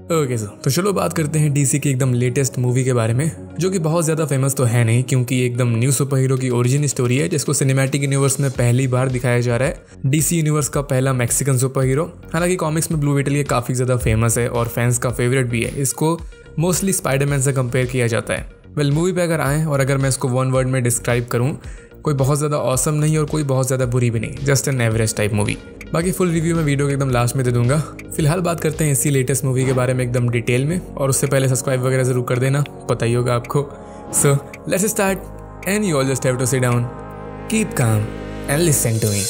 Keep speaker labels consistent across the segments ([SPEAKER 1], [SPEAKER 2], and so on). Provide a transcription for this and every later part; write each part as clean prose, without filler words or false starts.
[SPEAKER 1] Okay sir, तो चलो बात करते हैं डीसी की एकदम लेटेस्ट मूवी के बारे में, जो कि बहुत ज़्यादा फेमस तो है नहीं क्योंकि एकदम न्यू सुपर हीरो की ओरिजिन स्टोरी है जिसको सिनेमैटिक यूनिवर्स में पहली बार दिखाया जा रहा है। डीसी यूनिवर्स का पहला मैक्सिकन सुपर हीरो। हालांकि कॉमिक्स में ब्लू बीटल ये काफ़ी ज़्यादा फेमस है और फैंस का फेवरेट भी है। इसको मोस्टली स्पाइडरमैन से कंपेयर किया जाता है। वेल, मूवी पे अगर आए और अगर मैं इसको वन वर्ड में डिस्क्राइब करूँ, कोई बहुत ज़्यादा ऑसम नहीं और कोई बहुत ज़्यादा बुरी भी नहीं, just an average type movie. बाकी फुल रिव्यू मैं वीडियो के एकदम लास्ट में दे दूंगा। फिलहाल बात करते हैं इसी लेटेस्ट मूवी के बारे में एकदम डिटेल में, और उससे पहले सब्सक्राइब वगैरह जरूर कर देना, पता ही होगा आपको। So let's start and you all just have to sit down, keep calm and listen to me.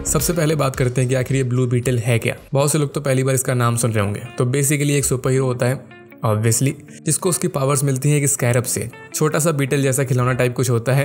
[SPEAKER 1] सबसे पहले बात करते हैं कि आखिर ये ब्लू बीटल है क्या। बहुत से लोग तो पहली बार इसका नाम सुन रहे होंगे। तो बेसिकली एक सुपर हीरो होता है ऑब्वियसली, जिसको उसकी पावर्स मिलती हैं एक स्कैरब से। छोटा सा बीटल जैसा खिलौना टाइप कुछ होता है।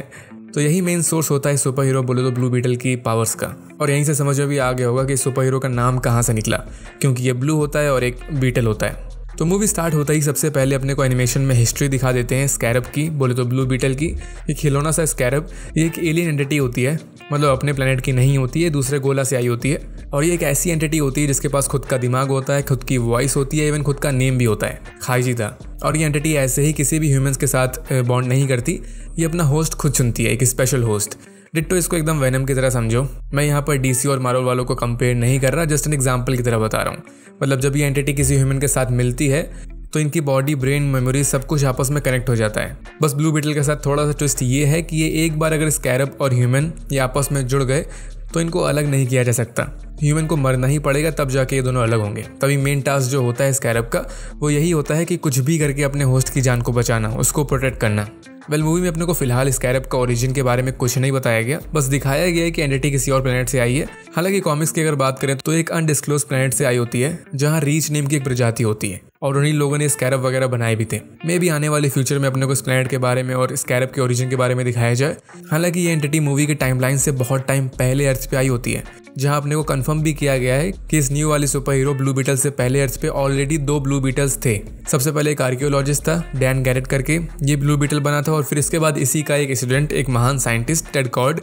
[SPEAKER 1] तो यही मेन सोर्स होता है सुपर हीरो बोले तो ब्लू बीटल की पावर्स का। और यहीं से समझ में भी आ गया होगा कि सुपर हीरो का नाम कहाँ से निकला, क्योंकि ये ब्लू होता है और एक बीटल होता है। तो मूवी स्टार्ट होता ही सबसे पहले अपने को एनिमेशन में हिस्ट्री दिखा देते हैं स्कैरब की, बोले तो ब्लू बीटल की। ये खिलौना सा स्कैरब ये एक एलियन एंटिटी होती है, मतलब अपने प्लेनेट की नहीं होती है, दूसरे गोला से आई होती है। और ये एक ऐसी एंटिटी होती है जिसके पास खुद का दिमाग होता है, खुद की वॉइस होती है, इवन खुद का नेम भी होता है, खाइजिदा। और ये एंटिटी ऐसे ही किसी भी ह्यूमंस के साथ बॉन्ड नहीं करती, ये अपना होस्ट खुद चुनती है, एक स्पेशल होस्ट। डिट्टो इसको एकदम वेनम की तरह समझो। मैं यहाँ पर डीसी और मार्वल वालों को कंपेयर नहीं कर रहा, जस्ट एन एग्जाम्पल की तरह बता रहा हूँ। मतलब जब ये एंटिटी किसी ह्यूमन के साथ मिलती है तो इनकी बॉडी, ब्रेन, मेमोरी सब कुछ आपस में कनेक्ट हो जाता है। बस ब्लू बीटल के साथ थोड़ा सा ट्विस्ट ये है कि ये एक बार अगर स्कैरब और ह्यूमन ये आपस में जुड़ गए तो इनको अलग नहीं किया जा सकता। ह्यूमन को मरना ही पड़ेगा, तब जाके ये दोनों अलग होंगे। तभी मेन टास्क जो होता है स्कैरब का वो यही होता है कि कुछ भी करके अपने होस्ट की जान को बचाना, उसको प्रोटेक्ट करना। वेल, मूवी में अपने को फिलहाल स्कैरब का ओरिजिन के बारे में कुछ नहीं बताया गया, बस दिखाया गया है कि एंटिटी किसी और प्लेनेट से आई है। हालांकि कॉमिक्स की अगर बात करें तो एक अनडिस्क्लोज प्लेनेट से आई होती है, जहां रीच नेम की एक प्रजाति होती है, और उन्हीं लोगों ने स्कैरब वगैरह बनाए भी थे। मे भी आने वाले फ्यूचर में अपने को इस प्लेनेट के बारे में और स्कैरब के ओरिजिन के बारे में दिखाया जाए। हालांकि ये एंटिटी मूवी के टाइमलाइन से बहुत टाइम पहले अर्थ पे आई होती है, जहां अपने को कंफर्म भी किया गया है कि इस न्यू वाली सुपर हीरो ब्लू बीटल से पहले अर्थ पे ऑलरेडी 2 ब्लू बीटल्स थे। सबसे पहले एक आर्कियोलॉजिस्ट था डैन गैरेट करके, ये ब्लू बीटल बना था, और फिर इसके बाद इसी का एक स्टूडेंट, एक महान साइंटिस्ट टेड कॉर्ड,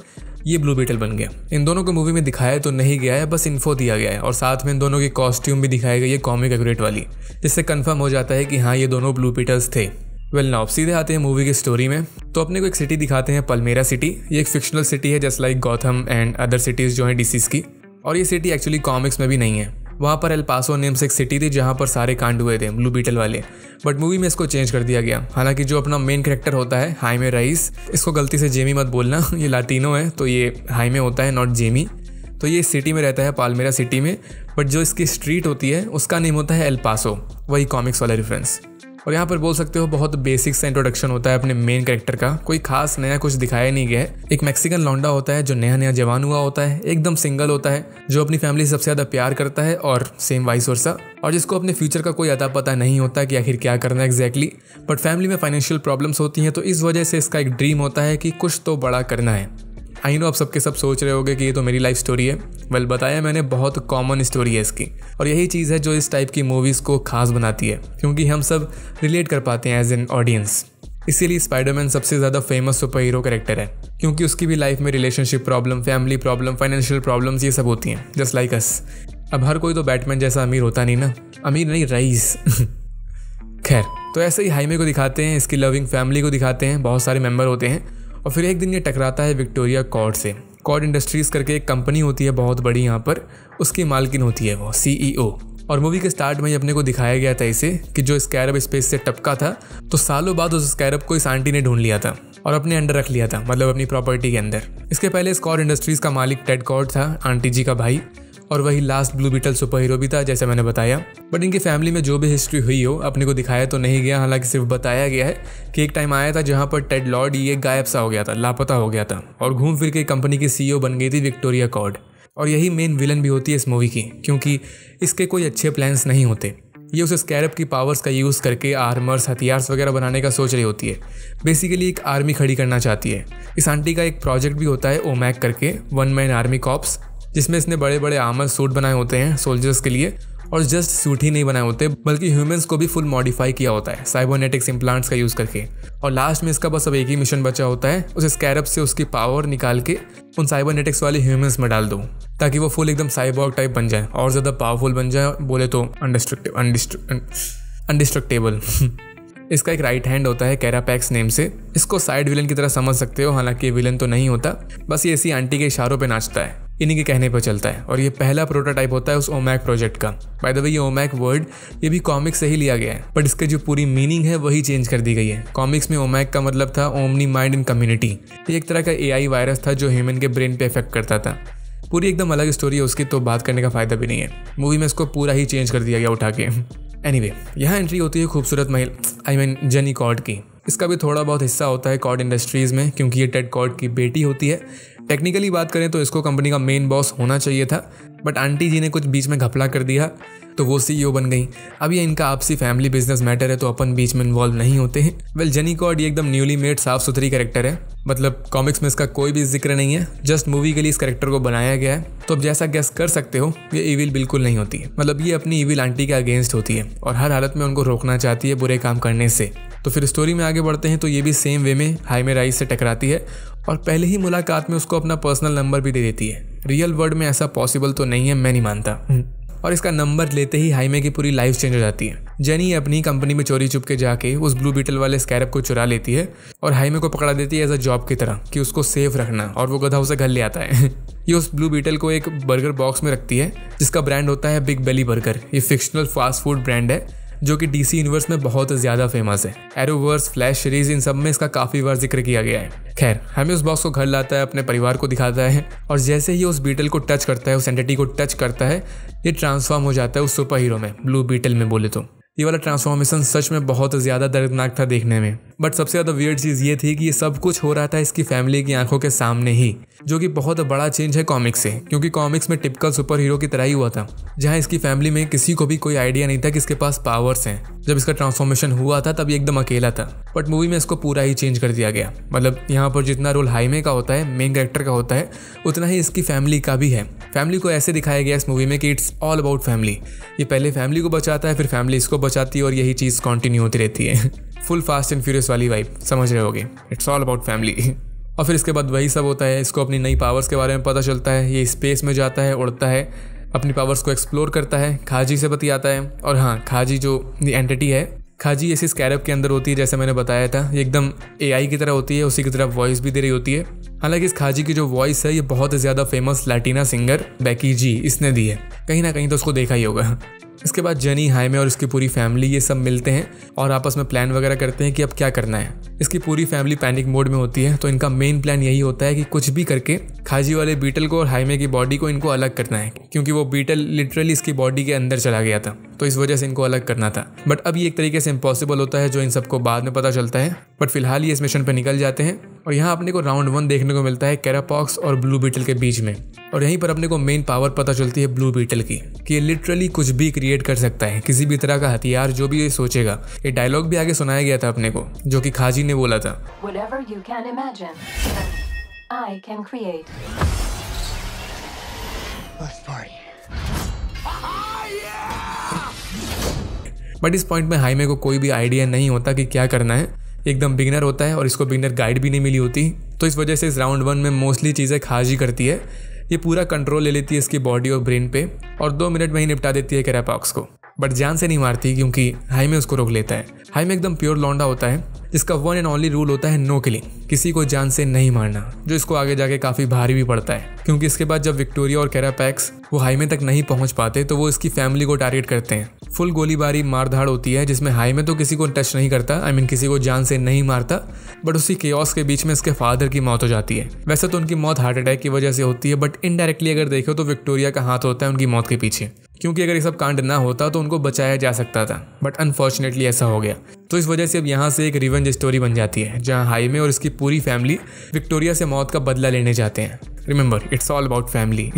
[SPEAKER 1] ये ब्लू बीटल बन गया। इन दोनों को मूवी में दिखाया तो नहीं गया है, बस इन्फो दिया गया है, और साथ में इन दोनों की कॉस्ट्यूम भी दिखाई गई है कॉमिक एक्यूरेट वाली, जिससे कंफर्म हो जाता है कि हाँ ये दोनों ब्लू बीटल्स थे। वेल, नाउ सीधे आते हैं मूवी की स्टोरी में। तो अपने को एक सिटी दिखाते हैं, पल्मेरा सिटी। ये एक फिक्शनल सिटी है just like Gotham and other cities जो हैं डीसीज की। और ये सिटी एक्चुअली कॉमिक्स में भी नहीं है। वहाँ पर एल पासो नेम से एक सिटी थी जहाँ पर सारे कांड हुए थे ब्लू बीटल वाले, बट मूवी में इसको चेंज कर दिया गया। हालांकि जो अपना मेन कैरेक्टर होता है हाइमे रईस, इसको गलती से जेमी मत बोलना, ये लाटिनो है तो ये हाइमे होता है, नॉट जेमी। तो ये सिटी में रहता है, पाल्मेरा सिटी में, बट जो इसकी स्ट्रीट होती है उसका नेम होता है एल पासो, वही कॉमिक्स वाला रेफरेंस। और यहाँ पर बोल सकते हो बहुत बेसिक सा इंट्रोडक्शन होता है अपने मेन कैरेक्टर का, कोई खास नया कुछ दिखाया नहीं गया है। एक मैक्सिकन लौंडा होता है जो नया नया जवान हुआ होता है, एकदम सिंगल होता है, जो अपनी फैमिली से सबसे ज़्यादा प्यार करता है, और सेम वाइस वर्सा, और जिसको अपने फ्यूचर का कोई अता पता नहीं होता कि आखिर क्या करना है एग्जैक्टली। बट फैमिली में फाइनेंशियल प्रॉब्लम्स होती हैं, तो इस वजह से इसका एक ड्रीम होता है कि कुछ तो बड़ा करना है। आई नो आप सबके सब सोच रहे होगे कि ये तो मेरी लाइफ स्टोरी है। वेल, बताया मैंने, बहुत कॉमन स्टोरी है इसकी, और यही चीज़ है जो इस टाइप की मूवीज़ को खास बनाती है, क्योंकि हम सब रिलेट कर पाते हैं एज एन ऑडियंस। इसीलिए स्पाइडरमैन सबसे ज़्यादा फेमस सुपर हीरो कैरेक्टर है, क्योंकि उसकी भी लाइफ में relationship problem, family problem, financial problems ये सब होती हैं, जस्ट लाइक अस। अब हर कोई तो बैटमैन जैसा अमीर होता नहीं ना, अमीर नहीं, रईस। खैर, तो ऐसे ही हाइमे को दिखाते हैं, इसकी लविंग फैमिली को दिखाते हैं, बहुत सारे मेंबर होते हैं। और फिर एक दिन ये टकराता है विक्टोरिया कॉर्ड से। कॉर्ड इंडस्ट्रीज करके एक कंपनी होती है बहुत बड़ी, यहाँ पर उसकी मालकिन होती है वो CEO। और मूवी के स्टार्ट में ही अपने को दिखाया गया था इसे कि जो स्कैरब स्पेस से टपका था, तो सालों बाद उस स्कैरब को इस आंटी ने ढूंढ लिया था और अपने अंडर रख लिया था, मतलब अपनी प्रॉपर्टी के अंदर। इसके पहले इस कॉर्ड इंडस्ट्रीज का मालिक टेड कॉर्ड था, आंटी जी का भाई, और वही last Blue Beetle superhero भी था जैसे मैंने बताया। बट इनकी फैमिली में जो भी हिस्ट्री हुई हो अपने को दिखाया तो नहीं गया। हालांकि सिर्फ बताया गया है कि एक टाइम आया था जहां पर टेड लॉर्ड ये गायब सा हो गया था, लापता हो गया था, और घूम फिर के कंपनी की CEO बन गई थी विक्टोरिया कॉर्ड। और यही मेन विलन भी होती है इस मूवी की, क्योंकि इसके कोई अच्छे प्लान्स नहीं होते। ये उस स्कैरब की पावर्स का यूज़ करके आर्मर्स, हथियार्स वगैरह बनाने का सोच रही होती है। बेसिकली एक आर्मी खड़ी करना चाहती है। इस आंटी का एक प्रोजेक्ट भी होता है OMAC करके, 1 मैन आर्मी कॉप्स, जिसमें इसने बड़े बड़े आर्मर सूट बनाए होते हैं सोल्जर्स के लिए, और जस्ट सूट ही नहीं बनाए होते बल्कि ह्यूमंस को भी फुल मॉडिफाई किया होता है साइबरनेटिक्स इम्प्लांट्स का यूज़ करके। और लास्ट में इसका बस अब एक ही मिशन बचा होता है, उस स्कैरब से उसकी पावर निकाल के उन साइबरनेटिक्स वाले ह्यूमंस में डाल दो ताकि वो फुल एकदम साइबॉर्ग टाइप बन जाए और ज़्यादा पावरफुल बन जाए, बोले तो अनडिस्ट्रक्टेबल। इसका एक राइट हैंड होता है कैरापैक्स नेम से। इसको साइड विलन की तरह समझ सकते हो, हालांकि ये विलन तो नहीं होता, बस ये ऐसी आंटी के इशारों पे नाचता है, इन्हीं के कहने पर चलता है। और ये पहला प्रोटोटाइप होता है उस ओमैक प्रोजेक्ट का। बाय द वे ये ओमैक वर्ड ये भी कॉमिक्स से ही लिया गया है, बट इसके जो पूरी मीनिंग है वही चेंज कर दी गई है। कॉमिक्स में ओमैक का मतलब था ओमनी माइंड इन कम्युनिटी। ये एक तरह का AI वायरस था जो ह्यूमन के ब्रेन पे इफेक्ट करता था। पूरी एकदम अलग स्टोरी है उसकी, तो बात करने का फायदा भी नहीं है। मूवी में इसको पूरा ही चेंज कर दिया गया उठा के। एनीवे, यहाँ एंट्री होती है खूबसूरत महिला जेनी कॉर्ड की। इसका भी थोड़ा बहुत हिस्सा होता है कॉर्ड इंडस्ट्रीज़ में, क्योंकि ये टेड कॉर्ड की बेटी होती है। टेक्निकली बात करें तो इसको कंपनी का मेन बॉस होना चाहिए था, बट आंटी जी ने कुछ बीच में घपला कर दिया तो वो CEO बन गई। अब ये इनका आपसी फैमिली बिजनेस मैटर है, तो अपन बीच में इन्वॉल्व नहीं होते हैं। वेल, जेनी कॉर्ड ये एकदम न्यूली मेड साफ सुथरी कैरेक्टर है, मतलब कॉमिक्स में इसका कोई भी जिक्र नहीं है, जस्ट मूवी के लिए इस कैरेक्टर को बनाया गया है। तो अब जैसा गेस कर सकते हो ये इविल बिल्कुल नहीं होती है, मतलब ये अपनी इविल आंटी के अगेंस्ट होती है और हर हालत में उनको रोकना चाहती है बुरे काम करने से। तो फिर स्टोरी में आगे बढ़ते हैं तो ये भी सेम वे में हाइमे राइस से टकराती है और पहले ही मुलाकात में उसको अपना पर्सनल नंबर भी दे देती है। रियल वर्ल्ड में ऐसा पॉसिबल तो नहीं है, मैं नहीं मानता। और इसका नंबर लेते ही हाइमे की पूरी लाइफ चेंज हो जाती है। जेनी अपनी कंपनी में चोरी छुप के जाके उस ब्लू बीटल वाले स्कैरब को चुरा लेती है और हाइमे को पकड़ा देती है एज अ जॉब की तरह कि उसको सेफ रखना, और वो गधा उसे घर ले आता है। ये उस ब्लू बीटल को एक बर्गर बॉक्स में रखती है जिसका ब्रांड होता है बिग बेली बर्गर। ये फिक्शनल फास्ट फूड ब्रांड है जो कि DC यूनिवर्स में बहुत ज़्यादा फेमस है। एरोवर्स, फ्लैश सीरीज, इन सब में इसका काफ़ी बार जिक्र किया गया है। खैर, हमें उस बॉक्स को घर लाता है, अपने परिवार को दिखाता है और जैसे ही उस बीटल को टच करता है, उस एंटिटी को टच करता है, ये ट्रांसफॉर्म हो जाता है उस सुपर हीरो में, ब्लू बीटल में बोले तो। ये वाला ट्रांसफॉर्मेशन सच में बहुत ज़्यादा दर्दनाक था देखने में, बट सबसे ज़्यादा वियर्ड चीज़ ये थी कि ये सब कुछ हो रहा था इसकी फैमिली की आंखों के सामने ही, जो कि बहुत बड़ा चेंज है कॉमिक्स से, क्योंकि कॉमिक्स में टिपिकल सुपर हीरो की तरह ही हुआ था, जहाँ इसकी फैमिली में किसी को भी कोई आइडिया नहीं था कि इसके पास पावर्स हैं। जब इसका ट्रांसफॉर्मेशन हुआ था तब ये एकदम अकेला था, बट मूवी में इसको पूरा ही चेंज कर दिया गया। मतलब यहाँ पर जितना रोल हाइमे का होता है, मेन कैरेक्टर का होता है, उतना ही इसकी फैमिली का भी है। फैमिली को ऐसे दिखाया गया इस मूवी में कि इट्स ऑल अबाउट फैमिली। ये पहले फैमिली को बचाता है, फिर फैमिली इसको बचाती है और यही चीज़ कंटिन्यू होती रहती है। फुल फास्ट एंड फ्यूरियस वाली वाइब, समझ रहे होगे, इट्स ऑल अबाउट फैमिली। और फिर इसके बाद वही सब होता है, इसको अपनी नई पावर्स के बारे में पता चलता है। ये स्पेस में जाता है, उड़ता है, अपनी पावर्स को एक्सप्लोर करता है, खाजी से बतियाता है। और हाँ, खाजी जो एंटिटी है, खाजी ऐसी स्कैरब के अंदर होती है, जैसे मैंने बताया था, ये एकदम AI की तरह होती है, उसी की तरह वॉइस भी दे रही होती है। हालांकि इस खाजी की जो वॉइस है ये बहुत ज़्यादा फेमस लैटिना सिंगर बेकी जी इसने दी है, कहीं ना कहीं तो उसको देखा ही होगा। इसके बाद जेनी, हाइमे और इसकी पूरी फैमिली ये सब मिलते हैं और आपस में प्लान वगैरह करते हैं कि अब क्या करना है। इसकी पूरी फैमिली पैनिक मोड में होती है, तो इनका मेन प्लान यही होता है कि कुछ भी करके खाजी वाले बीटल को और हाइमे की बॉडी को इनको अलग करना है, क्योंकि वो बीटल लिटरली इसकी बॉडी के अंदर चला गया था, तो इस वजह से इनको अलग करना था। बट अब ये एक तरीके से इम्पॉसिबल होता है, जो इन सबको बाद में पता चलता है। बट फिलहाल ये इस मिशन पर निकल जाते हैं और यहाँ अपने को राउंड 1 देखने को मिलता है कैरापॉक्स और ब्लू बीटल के बीच में। और यहीं पर अपने को मेन पावर पता चलती है ब्लू बीटल की, कि ये लिटरली कुछ भी क्रिएट कर सकता है, किसी भी तरह का हथियार जो भी ये सोचेगा। ये डायलॉग भी आगे सुनाया गया था अपने को, जो कि खाजी ने बोला था,
[SPEAKER 2] Whatever you can imagine, I can create.
[SPEAKER 3] Let's party.
[SPEAKER 1] But इस पॉइंट में हाइमे को कोई भी आइडिया नहीं होता कि क्या करना है। एकदम बिगिनर होता है और इसको बिगिनर गाइड भी नहीं मिली होती, तो इस वजह से इस राउंड 1 में मोस्टली चीज़ें खाजी करती है। ये पूरा कंट्रोल ले लेती है इसकी बॉडी और ब्रेन पे और 2 मिनट में ही निपटा देती है कैरापॉक्स को। बट जान से नहीं मारती, क्योंकि हाइमे उसको रोक लेता है। हाइमे एकदम प्योर लौंडा होता है, जिसका 1 एंड ओनली रूल होता है नो किलिंग, किसी को जान से नहीं मारना, जो इसको आगे जाके काफ़ी भारी भी पड़ता है, क्योंकि इसके बाद जब विक्टोरिया और कैरापैक्स वो हाइमे तक नहीं पहुंच पाते तो वो इसकी फैमिली को टारगेट करते हैं। फुल गोलीबारी मारधाड़ होती है, जिसमें हाइमे तो किसी को टच नहीं करता, किसी को जान से नहीं मारता, बट उसी केओस के बीच में इसके फादर की मौत हो जाती है। वैसे तो उनकी मौत हार्ट अटैक की वजह से होती है, बट इनडायरेक्टली अगर देखो तो विक्टोरिया का हाथ होता है उनकी मौत के पीछे, क्योंकि अगर ये सब कांड ना होता तो उनको बचाया जा सकता था, बट अनफॉर्चुनेटली ऐसा हो गया। तो इस वजह से अब यहाँ से एक रिवेंज स्टोरी बन जाती है, जहाँ हाइमे और इसकी पूरी फैमिली विक्टोरिया से मौत का बदला लेने जाते हैं। Remember, it's all about family.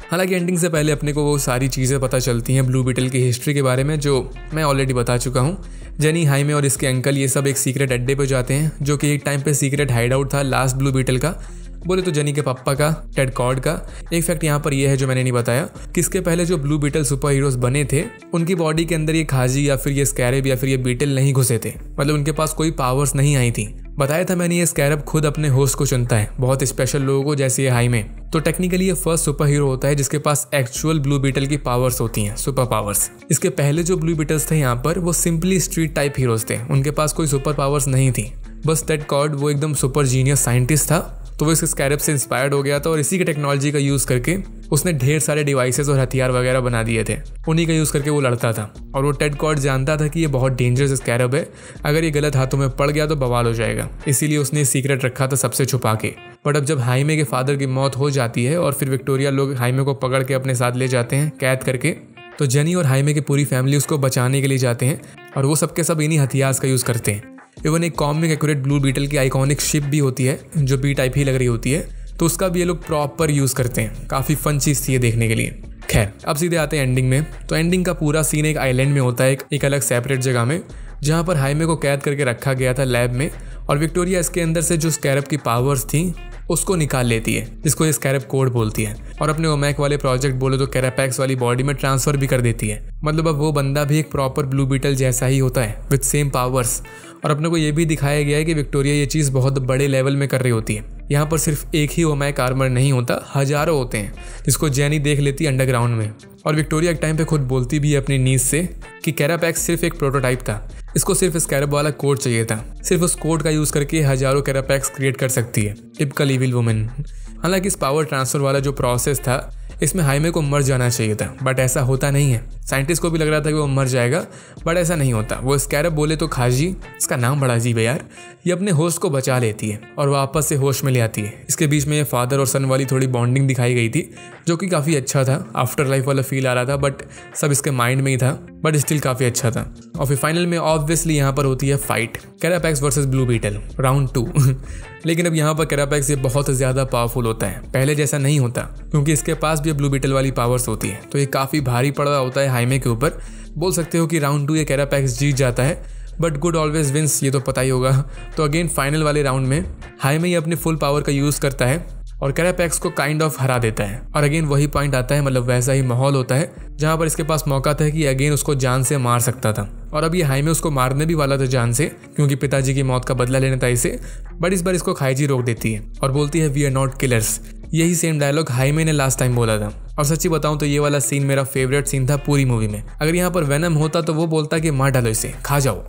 [SPEAKER 1] हालांकि एंडिंग से पहले अपने को वो सारी चीज़ें पता चलती हैं ब्लू बीटल की हिस्ट्री के बारे में, जो मैं ऑलरेडी बता चुका हूँ। जेनी, हाइमे और इसके अंकल ये सब एक सीक्रेट अड्डे पे जाते हैं, जो कि एक टाइम पे सीक्रेट हाइड आउट था लास्ट ब्लू बीटल का, बोले तो जेनी के पापा का, टेड कॉर्ड का। एक फैक्ट यहाँ पर यह है जो मैंने नहीं बताया कि इसके पहले जो ब्लू बीटल सुपर हीरोज बने थे उनकी बॉडी के अंदर ये खाजी या फिर ये स्कैरब या फिर ये बीटल नहीं घुसे थे, मतलब उनके पास कोई पावर्स नहीं आई थी। बताया था मैंने ये स्कैरब खुद अपने होस्ट को चुनता है, बहुत स्पेशल लोगों को, जैसे ये हाइमे। तो टेक्निकली ये फर्स्ट सुपर हीरो होता है जिसके पास एक्चुअल ब्लू बीटल की पावर्स होती हैं, सुपर पावर्स। इसके पहले जो ब्लू बीटल्स थे यहाँ पर वो सिंपली स्ट्रीट टाइप हीरोज थे, उनके पास कोई सुपर पावर्स नहीं थी। बस टेड कॉर्ड वो एकदम सुपर जीनियस साइंटिस्ट था, तो वो इस स्कैरब से इंस्पायर्ड हो गया था और इसी के टेक्नोलॉजी का यूज़ करके उसने ढेर सारे डिवाइसेस और हथियार वगैरह बना दिए थे। उन्हीं का यूज़ करके वो लड़ता था और वो टेड कॉर्ड जानता था कि ये बहुत डेंजरस स्कैरब है, अगर ये गलत हाथों में पड़ गया तो बवाल हो जाएगा, इसीलिए उसने सीक्रेट रखा था सबसे छुपा के। बट अब जब हाइमे के फादर की मौत हो जाती है और फिर विक्टोरिया लोग हाइमे को पकड़ के अपने साथ ले जाते हैं कैद करके, तो जेनी और हाइमे की पूरी फैमिली उसको बचाने के लिए जाते हैं और वो सबके सब इन्हीं हथियार का यूज़ करते हैं। इवन एक कॉमिक एक्यूरेट ब्लू बीटल की आइकॉनिक शिप भी होती है जो बी टाइप ही लग रही होती है, तो उसका भी ये लोग प्रॉपर यूज़ करते हैं। काफ़ी फन चीज़ थी ये देखने के लिए। खैर अब सीधे आते हैं एंडिंग में। तो एंडिंग का पूरा सीन एक आइलैंड में होता है, एक अलग सेपरेट जगह में, जहाँ पर हाइमे को कैद करके रखा गया था लैब में, और विक्टोरिया इसके अंदर से जो स्कैरब की पावर्स थी उसको निकाल लेती है, जिसको ये स्कैरब कोड बोलती है, और अपने ओमैक वाले प्रोजेक्ट बोले तो कैरापैक्स वाली बॉडी में ट्रांसफर भी कर देती है। मतलब अब वो बंदा भी एक प्रॉपर ब्लू बीटल जैसा ही होता है विद सेम पावर्स। और अपने को ये भी दिखाया गया है कि विक्टोरिया ये चीज़ बहुत बड़े लेवल में कर रही होती है। यहाँ पर सिर्फ एक ही ओमैक आर्मर नहीं होता, हजारों होते हैं, जिसको जेनी देख लेती है अंडरग्राउंड में। और विक्टोरिया एक टाइम पे खुद बोलती भी है अपनी नीज से कि कैरापैक्स सिर्फ एक प्रोटोटाइप था, इसको सिर्फ स्कैरब वाला कोड चाहिए था, सिर्फ उस कोड का यूज़ करके हजारों कैरापैक्स क्रिएट कर सकती है, टिपिकल इविल वुमेन। हालांकि इस पावर ट्रांसफर वाला जो प्रोसेस था इसमें हाइमे को मर जाना चाहिए था, बट ऐसा होता नहीं है। साइंटिस्ट को भी लग रहा था कि वो मर जाएगा, बट ऐसा नहीं होता। वो स्कैरब बोले तो खाजी, इसका नाम बड़ा अजीब है यार, ये अपने होस्ट को बचा लेती है और वापस से होश में ले आती है। इसके बीच में ये फादर और सन वाली थोड़ी बॉन्डिंग दिखाई गई थी, जो कि काफ़ी अच्छा था, आफ्टर लाइफ वाला फील आ रहा था, बट सब इसके माइंड में ही था, बट स्टिल काफ़ी अच्छा था। और फिर फाइनल में ऑब्वियसली यहाँ पर होती है fight, Carapax versus Blue Beetle round 2। लेकिन अब यहाँ पर कैरापैक्स ये बहुत ज़्यादा पावरफुल होता है, पहले जैसा नहीं होता, क्योंकि इसके पास भी ब्लू बीटल वाली पावर्स होती है, तो ये काफ़ी भारी पड़ रहा होता है हाइमे के ऊपर। बोल सकते हो कि राउंड 2 ये कैरापैक्स जीत जाता है, बट गुड ऑलवेज विंस, ये तो पता ही होगा। तो अगेन फाइनल वाले राउंड में हाइमे अपने फुल पावर का यूज़ करता है और कैरापैक्स को काइंड ऑफ हरा देता है। और अगेन वही पॉइंट आता है, मतलब वैसा ही माहौल होता है जहाँ पर इसके पास मौका था कि अगेन उसको जान से मार सकता था। और अब ये हाइमे उसको मारने भी वाला था जान से, क्योंकि पिताजी की मौत का बदला लेना था इसे, बट इस बार इसको खाईजी रोक देती है और बोलती है वी आर नॉट किलर्स। यही सेम डायलॉग हाइमे ने लास्ट टाइम बोला था। और सच्ची बताऊं तो ये वाला सीन मेरा फेवरेट सीन था पूरी मूवी में। अगर यहाँ पर वेनम होता तो वो बोलता कि मार डालो इसे, खा जाओ।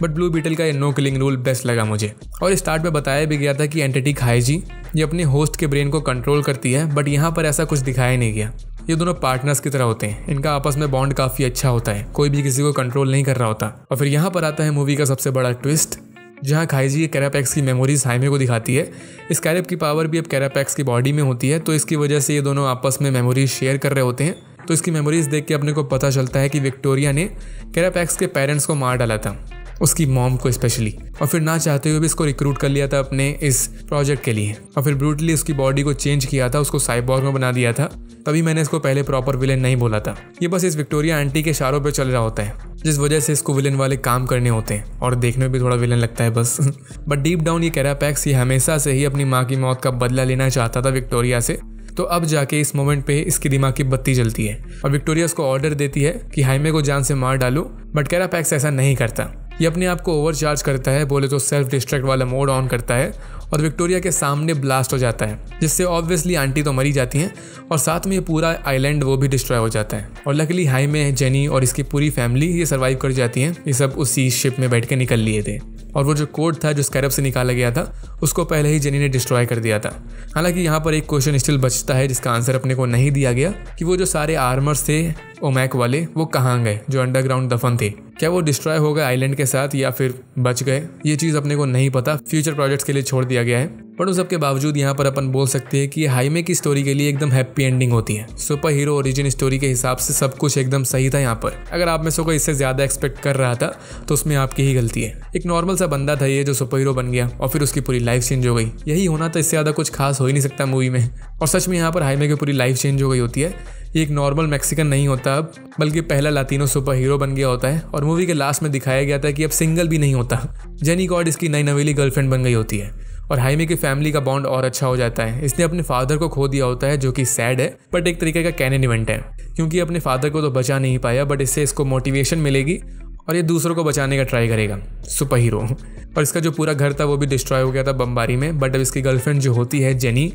[SPEAKER 1] बट ब्लू बीटल का ये नो किलिंग रूल बेस्ट लगा मुझे। और स्टार्ट में बताया भी गया था कि एंटिटी खाईजी ये अपने होस्ट के ब्रेन को कंट्रोल करती है, बट यहाँ पर ऐसा कुछ दिखाया नहीं गया। ये दोनों पार्टनर्स की तरह होते हैं, इनका आपस में बॉन्ड काफ़ी अच्छा होता है, कोई भी किसी को कंट्रोल नहीं कर रहा होता। और फिर यहाँ पर आता है मूवी का सबसे बड़ा ट्विस्ट, जहाँ खाईजी कैरापैक्स की मेमोरीज हाइमे को दिखाती है। इस कैरप की पावर भी अब कैरापैक्स की बॉडी में होती है, तो इसकी वजह से ये दोनों आपस में मेमोरीज शेयर कर रहे होते हैं। तो इसकी मेमोरीज देख के अपने को पता चलता है कि विक्टोरिया ने कैरापैक्स के पेरेंट्स को मार डाला था, उसकी मॉम को स्पेशली, और फिर ना चाहते हुए भी इसको रिक्रूट कर लिया था अपने इस प्रोजेक्ट के लिए, और फिर ब्रूटली उसकी बॉडी को चेंज किया था, उसको साइबॉर्ग में बना दिया था। तभी मैंने इसको पहले प्रॉपर विलेन नहीं बोला था। ये बस इस विक्टोरिया आंटी के इशारों पे चल रहा होता है, जिस वजह से इसको विलेन वाले काम करने होते हैं और देखने में भी थोड़ा विलेन लगता है बस। बट डीप डाउन ये कैरापैक्स ये हमेशा से ही अपनी माँ की मौत का बदला लेना चाहता था विक्टोरिया से। तो अब जाके इस मोमेंट पे इसकी दिमाग की बत्ती जलती है और विक्टोरिया उसको ऑर्डर देती है कि हाइमे को जान से मार डालो, बट कैरापैक्स ऐसा नहीं करता। ये अपने आप को ओवरचार्ज करता है, बोले तो सेल्फ डिस्ट्रैक्ट वाला मोड ऑन करता है और विक्टोरिया के सामने ब्लास्ट हो जाता है, जिससे ऑब्वियसली आंटी तो मरी जाती हैं और साथ में ये पूरा आइलैंड वो भी डिस्ट्रॉय हो जाता है। और लकीली हाइमे, जेनी और इसकी पूरी फैमिली ये सर्वाइव कर जाती हैं। ये सब उसी शिप में बैठ के निकल लिए थे और वो जो कोड था जो स्कैरब से निकाला गया था उसको पहले ही जेनी ने डिस्ट्रॉय कर दिया था। हालांकि यहाँ पर एक क्वेश्चन स्टिल बचता है जिसका आंसर अपने को नहीं दिया गया कि वो जो सारे आर्मर्स थे ओमैक वाले वो कहाँ गए, जो अंडरग्राउंड दफन थे, क्या वो डिस्ट्रॉय हो गए आइलैंड के साथ या फिर बच गए? ये चीज़ अपने को नहीं पता, फ्यूचर प्रोजेक्ट्स के लिए छोड़ दिया गया है। पर उन सबके बावजूद यहाँ पर अपन बोल सकते हैं कि हाइमे की स्टोरी के लिए एकदम हैप्पी एंडिंग होती है। सुपर हीरो ओरिजिन स्टोरी के हिसाब से सब कुछ एकदम सही था यहाँ पर। अगर आप में से कोई इससे ज़्यादा एक्सपेक्ट कर रहा था तो उसमें आपकी ही गलती है। एक नॉर्मल सा बंदा था ये जो सुपर हीरो बन गया और फिर उसकी पूरी लाइफ चेंज हो गई, यही होना था, इससे ज़्यादा कुछ खास हो ही नहीं सकता मूवी में। और सच में यहाँ पर हाइमे की पूरी लाइफ चेंज हो गई होती है। ये एक नॉर्मल मैक्सिकन नहीं होता अब, बल्कि पहला लातिनो सुपर हीरो बन गया होता है। और मूवी के लास्ट में दिखाया गया था कि अब सिंगल भी नहीं होता, जेनी गॉड इसकी नई नवेली गर्लफ्रेंड बन गई होती है और हाइमे की फैमिली का बॉन्ड और अच्छा हो जाता है। इसने अपने फादर को खो दिया होता है जो कि सैड है, बट एक तरीके का कैनन इवेंट है, क्योंकि अपने फादर को तो बचा नहीं पाया, बट इससे इसको मोटिवेशन मिलेगी और ये दूसरों को बचाने का ट्राई करेगा, सुपर हीरो। और इसका जो पूरा घर था वो भी डिस्ट्रॉय हो गया था बमबारी में, बट अब इसकी गर्लफ्रेंड जो होती है जेनी,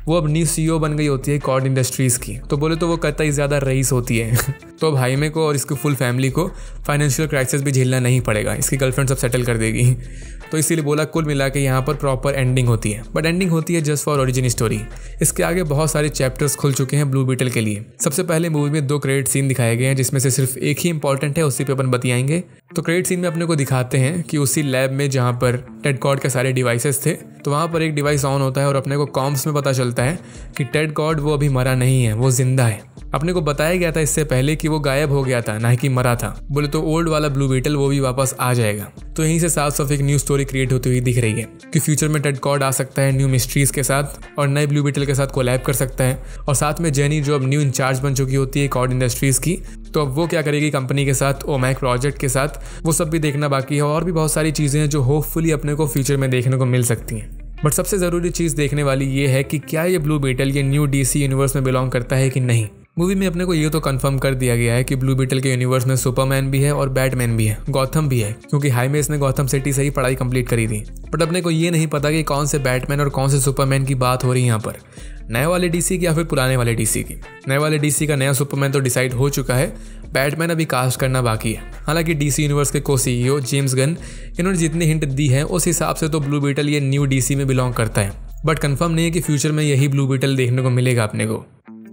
[SPEAKER 1] वो अब न्यू CEO बन गई होती है कॉर्ड इंडस्ट्रीज़ की। तो बोले तो वो कतई ज़्यादा रईस होती है। तो अब हाइमे को और इसकी फुल फैमिली को फाइनेंशियल क्राइसिस भी झेलना नहीं पड़ेगा, इसकी गर्लफ्रेंड सब सेटल कर देगी। तो इसीलिए बोला कुल मिला के यहाँ पर प्रॉपर एंडिंग होती है, बट एंडिंग होती है जस्ट फॉर ओरिजिन स्टोरी। इसके आगे बहुत सारे चैप्टर्स खुल चुके हैं ब्लू बीटल के लिए। सबसे पहले मूवी में 2 क्रेडिट सीन दिखाए गए हैं, जिसमें से सिर्फ एक ही इंपॉर्टेंट है, उसी पे अपन बतियाएंगे। तो क्रेडिट सीन में अपने को दिखाते हैं कि उसी लैब में जहाँ पर टेड कॉर्ड के सारे डिवाइसेस थे, तो वहाँ पर एक डिवाइस ऑन होता है और अपने को कॉम्स में पता चलता है कि टेड कॉर्ड वो अभी मरा नहीं है, वो जिंदा है। अपने को बताया गया था इससे पहले कि वो गायब हो गया था, ना कि मरा था। बोले तो ओल्ड वाला ब्लू बीटल वो भी वापस आ जाएगा। तो यहीं से साफ साफ एक न्यू स्टोरी क्रिएट होती हुई दिख रही है कि फ्यूचर में टेड कॉर्ड आ सकता है न्यू मिस्ट्रीज के साथ और नए ब्लू बीटल के साथ कोलैब कर सकता है। और साथ में जेनी जो अब न्यू इंचार्ज बन चुकी होती है कॉर्ड इंडस्ट्रीज की, तो अब वो क्या करेगी कंपनी के साथ, ओमैक प्रोजेक्ट के साथ, वो सब भी देखना बाकी है। और भी बहुत सारी चीज़ें हैं जो होपफुली अपने को फ्यूचर में देखने को मिल सकती हैं। बट सबसे ज़रूरी चीज़ देखने वाली ये है कि क्या ये ब्लू बीटल ये न्यू DC यूनिवर्स में बिलोंग करता है कि नहीं। मूवी में अपने को ये तो कंफर्म कर दिया गया है कि ब्लू बीटल के यूनिवर्स में सुपरमैन भी है और बैटमैन भी है, गॉथम भी है, क्योंकि हाइमे इसने गॉथम सिटी से ही पढ़ाई कंप्लीट करी थी। बट अपने को ये नहीं पता कि कौन से बैटमैन और कौन से सुपरमैन की बात हो रही है यहाँ पर, नए वाले DC की या फिर पुराने वाले DC की। नए वाले DC का नया सुपरमैन तो डिसाइड हो चुका है, बैटमैन अभी कास्ट करना बाकी है। हालांकि DC यूनिवर्स के CEO जेम्स गन इन्होंने जितनी हिंट दी है उस हिसाब से तो ब्लू बीटल ये न्यू DC में बिलोंग करता है, बट कंफर्म नहीं है कि फ्यूचर में यही ब्लू बीटल देखने को मिलेगा अपने को।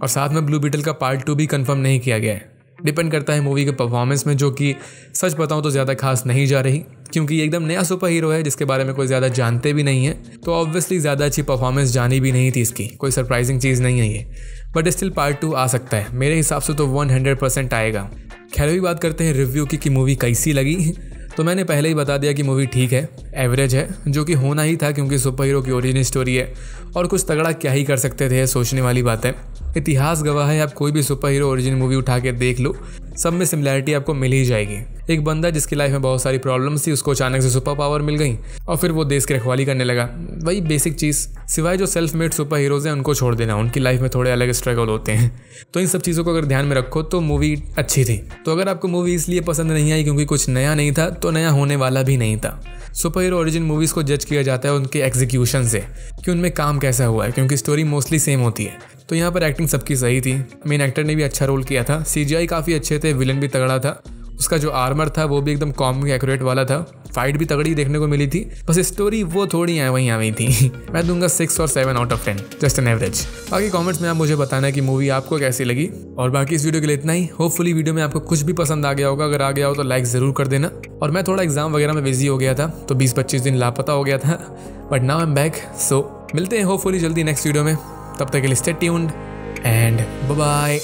[SPEAKER 1] और साथ में ब्लू बीटल का पार्ट 2 भी कंफर्म नहीं किया गया है, डिपेंड करता है मूवी के परफॉर्मेंस में, जो कि सच बताऊं तो ज़्यादा खास नहीं जा रही, क्योंकि ये एकदम नया सुपर हीरो है जिसके बारे में कोई ज़्यादा जानते भी नहीं है। तो ऑब्वियसली ज़्यादा अच्छी परफॉर्मेंस जानी भी नहीं थी इसकी, कोई सरप्राइजिंग चीज़ नहीं है ये। बट स्टिल पार्ट 2 आ सकता है, मेरे हिसाब से तो 100% आएगा। खैर अभी बात करते हैं रिव्यू की कि मूवी कैसी लगी। तो मैंने पहले ही बता दिया कि मूवी ठीक है, एवरेज है, जो कि होना ही था क्योंकि सुपर हीरो की ओरिजिन स्टोरी है और कुछ तगड़ा क्या ही कर सकते थे, सोचने वाली बात है। इतिहास गवाह है, आप कोई भी सुपर हीरो ओरिजिन मूवी उठा के देख लो, सब में सिमिलैरिटी आपको मिल ही जाएगी। एक बंदा जिसकी लाइफ में बहुत सारी प्रॉब्लम्स थी, उसको अचानक से सुपर पावर मिल गई और फिर वो देश की रखवाली करने लगा, वही बेसिक चीज़। सिवाय जो सेल्फ मेड सुपर हीरोज़ हैं उनको छोड़ देना, उनकी लाइफ में थोड़े अलग स्ट्रगल होते हैं। तो इन सब चीज़ों को अगर ध्यान में रखो तो मूवी अच्छी थी। तो अगर आपको मूवी इसलिए पसंद नहीं आई क्योंकि कुछ नया नहीं था, तो नया होने वाला भी नहीं था। सुपर हीरो ओरिजिन मूवीज़ को जज किया जाता है उनके एग्जीक्यूशन से कि उनमें काम कैसा हुआ है, क्योंकि स्टोरी मोस्टली सेम होती है। तो यहाँ पर एक्टिंग सबकी सही थी, मेन एक्टर ने भी अच्छा रोल किया था, CGI काफ़ी अच्छे थे, विलन भी तगड़ा था, उसका जो आर्मर था वो भी एकदम कॉमिक एक्यूरेट वाला था, फाइट भी तगड़ी देखने को मिली थी। बस स्टोरी वो थोड़ी वहीं आ गई थी। मैं दूंगा 6 और 7 out of 10, just an average. बाकी कमेंट्स में आप मुझे बताना कि मूवी आपको कैसी लगी। और बाकी इस वीडियो के लिए इतना ही। होपफुली वीडियो में आपको कुछ भी पसंद आ गया होगा, अगर आ गया हो तो लाइक ज़रूर कर देना। और मैं थोड़ा एग्जाम वगैरह में बिजी हो गया था, तो 20-25 दिन लापता हो गया था, but now I am back. So मिलते हैं होपफुली जल्दी नेक्स्ट वीडियो में, तब तक के लिए stay tuned and bye bye.